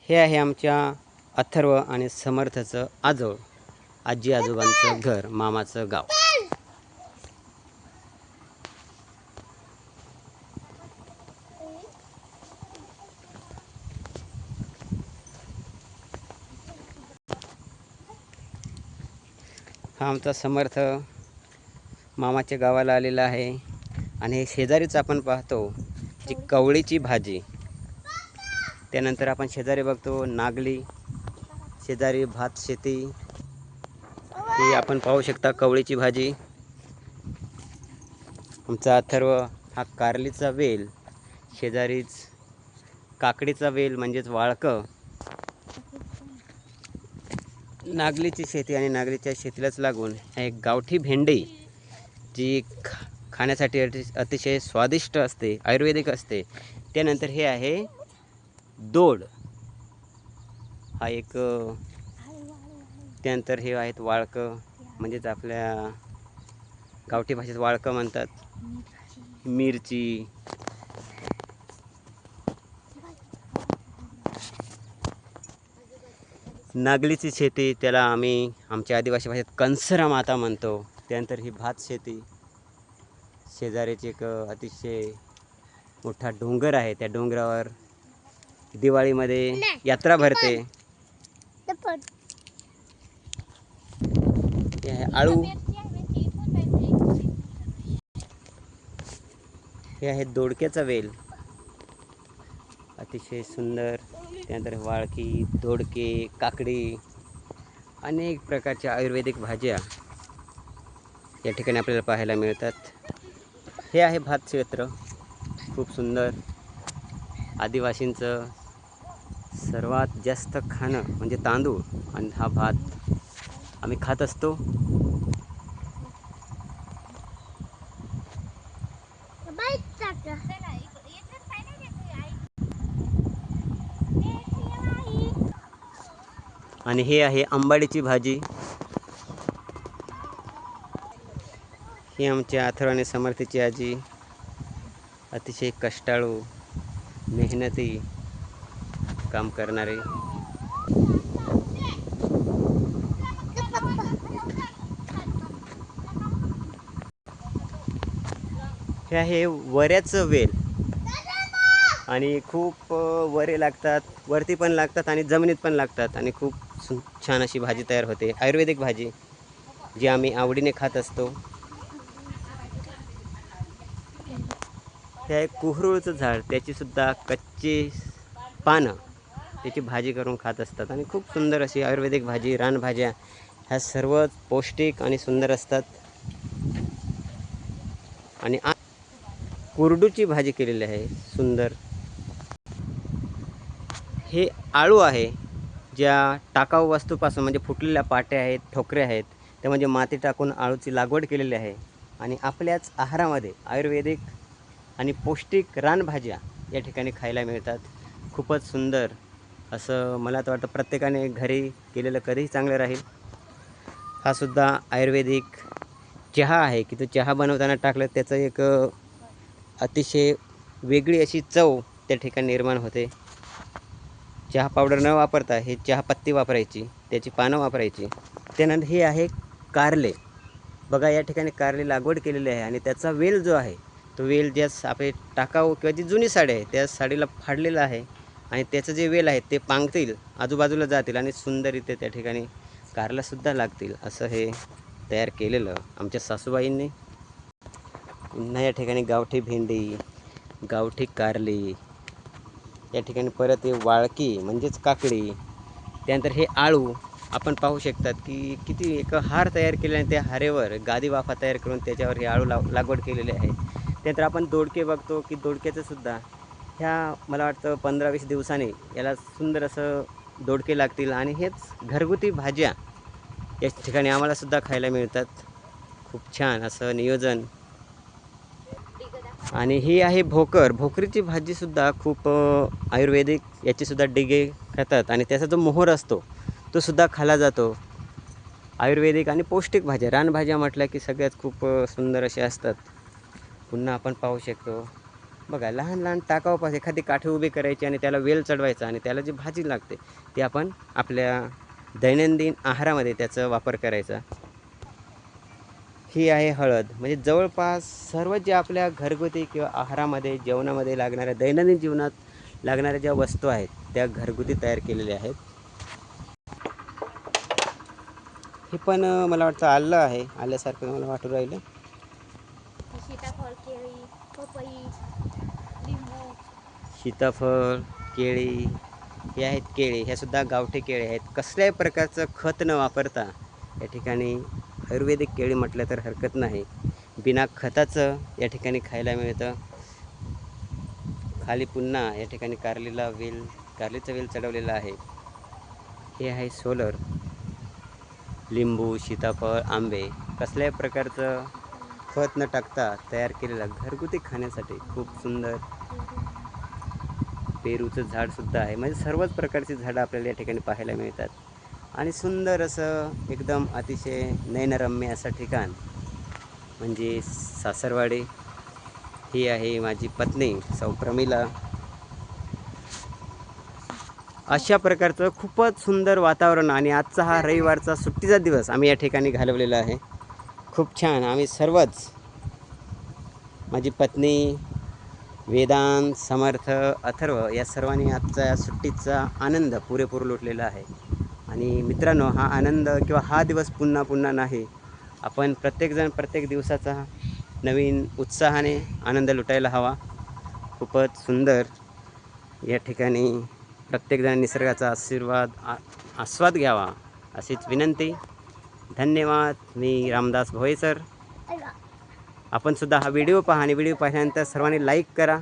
हे आहे आमच्या अथर्व आणि समर्थचं आजोळ, आजी आजोबांचं घर, मामाचं गाव. हा आमचा समर्थ मामाच्या गावाला आलेला आहे. आणि शेजारीच आपण पाहतो जी कवळीची भाजी. त्यानंतर आपण शेजारी बघतो नागली, शेजारी भात शेती. ही आपण पाहू शकता कवळीची भाजी. आमचा अथर्व हा कारलीचा वेल, शेजारीच काकडीचा वेल म्हणजेच वाळकं, नागलीची शेती आणि नागलीच्या शेतीलाच लागून एक गावठी भेंडी जी खाण्यासाठी अतिशय स्वादिष्ट असते, आयुर्वेदिक असते. त्यानंतर हे आहे दोड, हा एक. त्यानंतर हे आहेत वाळकं, म्हणजेच आपल्या गावठी भाषेत वाळकं म्हणतात. मिरची, नागलीची शेती, त्याला आम्ही आमच्या आदिवासी भाषेत कंसरा माता म्हणतो. त्यानंतर ही भात शेती, शेजारीच एक अतिशय मोठा डोंगर आहे. त्या डोंगरावर दिवाळीमध्ये यात्रा भरते. हे आहे आळू, हे आहे दोडक्याचा वेल, अतिशय सुंदर. त्यानंतर वाळकी, दोडके, काकडी, अनेक प्रकारच्या आयुर्वेदिक भाज्या या ठिकाणी आपल्याला पाहायला मिळतात. हे आहे भात क्षेत्र, खूप सुंदर. आदिवासींचं सर्वात जास्त खाणं म्हणजे तांदूळ, आणि हा भात आम्ही खात असतो. आणि हे आहे आंबाडीची भाजी. ही आमच्या अथर्व आणि समर्थीची आजी, अतिशय कष्टाळू, मेहनती काम करणारे. हे आहे वऱ्याचं वेल, आणि खूप वरे लागतात, वरती पण लागतात आणि जमिनीत पण लागतात, आणि खूप छान अशी भाजी तयार होते, आयुर्वेदिक भाजी जी आम्ही आवडीने खात असतो. हे आहे कुहरुळचं झाड, त्याचीसुद्धा कच्ची पानं त्याची भाजी करून खात असतात, आणि खूप सुंदर अशी आयुर्वेदिक भाजी, रानभाज्या ह्या सर्व पौष्टिक आणि सुंदर असतात. आणि कुरडूची भाजी केलेली आहे सुंदर. हे आळू आहे, ज्या टाकाऊ वस्तूपासून म्हणजे फुटलेल्या पाट्या आहेत, ठोकरे आहेत, त्या म्हणजे माती टाकून आळूची लागवड केलेली आहे. आणि आपल्याच आहारामध्ये आयुर्वेदिक आणि पौष्टिक रानभाज्या या ठिकाणी खायला मिळतात. खूपच सुंदर असं मला तर वाटतं प्रत्येकाने घरी केलेलं कधीही चांगलं राहील. हा सुद्धा आयुर्वेदिक चहा आहे की तो चहा बनवताना टाकलं त्याचं एक अतिशय वेगळी अशी चव त्या ठिकाणी निर्माण होते. चहा पावडर न वापरता हे चहा पत्ती वापरायची, त्याची पानं वापरायची. त्यानंतर हे आहे कारले. बघा या ठिकाणी कारले लागवड केलेली आहे, आणि त्याचा वेल जो आहे तो वेल ज्या आपले टाकाऊ किंवा जी जुनी साडी आहे त्या साडीला फाडलेला आहे, आणि त्याचं जे वेल आहे ते पांगतील, आजूबाजूला जातील, आणि सुंदर त्या ठिकाणी कारलासुद्धा लागतील असं हे तयार केलेलं आमच्या सासूबाईंनी. पुन्हा या ठिकाणी गावठी भेंडी, गावठी कारली, या ठिकाणी परत हे वाळकी म्हणजेच काकडी. त्यानंतर हे आळू आपण पाहू शकतात की किती एक हार तयार केले, आणि त्या हारेवर गादी वाफा तयार करून त्याच्यावर हे आळू लागवड केलेली आहे. त्यानंतर आपण दोडके बघतो की दोडक्याचंसुद्धा ह्या मला वाटतं 15-20 दिवसांनी याला सुंदर असं दोडके लागतील, आणि हेच घरगुती भाज्या या ठिकाणी आम्हालासुद्धा खायला मिळतात. खूप छान असं नियोजन. आणि ही आहे भोकर. भोकरीची भाजीसुद्धा खूप आयुर्वेदिक, याचीसुद्धा डिगे खातात, आणि त्याचा जो मोहर असतो तो सुद्धा खाल्ला जातो. आयुर्वेदिक आणि पौष्टिक भाज्या, रानभाज्या म्हटल्या की सगळ्यात खूप सुंदर अशा असतात. पुन्हा आपण पाहू शकतो बघा लहान लहान टाकावापासून एखादी काठी उभी करायची आणि त्याला वेल चढवायचा आणि त्याला जी भाजी लागते ती आपण आपल्या दैनंदिन आहारामध्ये त्याचा वापर करायचा. ही आहे हळद. म्हणजे जवळपास सर्व जे आपल्या घरगुती किंवा आहारामध्ये जेवणामध्ये लागणाऱ्या दैनंदिन जीवनात लागणाऱ्या ज्या वस्तू आहेत त्या घरगुती तयार केलेल्या आहेत. हे पण मला वाटतं आलं आहे, आल्यासारखं मला वाटून राहिलं. सीताफळ, केळी, पपई, लिंबू. सीताफळ, केळी हे आहेत केळी. हे सुद्धा गावठी केळी आहेत. कसल्याही प्रकारचं खत न वापरता या ठिकाणी आयुर्वेदिक केळी म्हटलं तर हरकत नाही. बिना खताचं या ठिकाणी खायला मिळतं. खाली पुन्हा या ठिकाणी कारलीचा वेल चढवलेला आहे. हे आहे सोलर. लिंबू, सीताफळ, आंबे कसल्याही प्रकारचं खत न टाकता तयार केलेला घरगुती खाण्यासाठी खूप सुंदर पेरूचं झाडसुद्धा आहे. म्हणजे सर्वच प्रकारची झाडं आपल्याला या ठिकाणी पाहायला मिळतात. आणि सुंदर असं एकदम अतिशय नयनरम्य असं ठिकाण म्हणजे सासरवाडी. ही आहे माझी पत्नी सौ प्रमिला. अशा प्रकारचं खूपच सुंदर वातावरण आणि आजचा हा रविवारचा सुट्टीचा दिवस आम्ही या ठिकाणी घालवलेला आहे. खूप छान आम्ही सर्वच, माझी पत्नी, वेदांत, समर्थ, अथर्व या सर्वांनी आजचा या सुट्टीचा आनंद पुरेपूर लुटलेला आहे. आणि मित्रांनो, हा आनंद किंवा हा दिवस पुन्हा पुन्हा नाही. आपण प्रत्येकजण प्रत्येक दिवसाचा नवीन उत्साहाने आनंद लुटायला हवा. खूपच सुंदर या ठिकाणी प्रत्येकजण निसर्गाचा आस्वाद घ्यावा अशीच विनंती. धन्यवाद. मी रामदास भोये सर. आपण सुद्धा हा व्हिडिओ पहा आणि व्हिडिओ पाहिल्यानंतर सर्वांनी लाईक करा.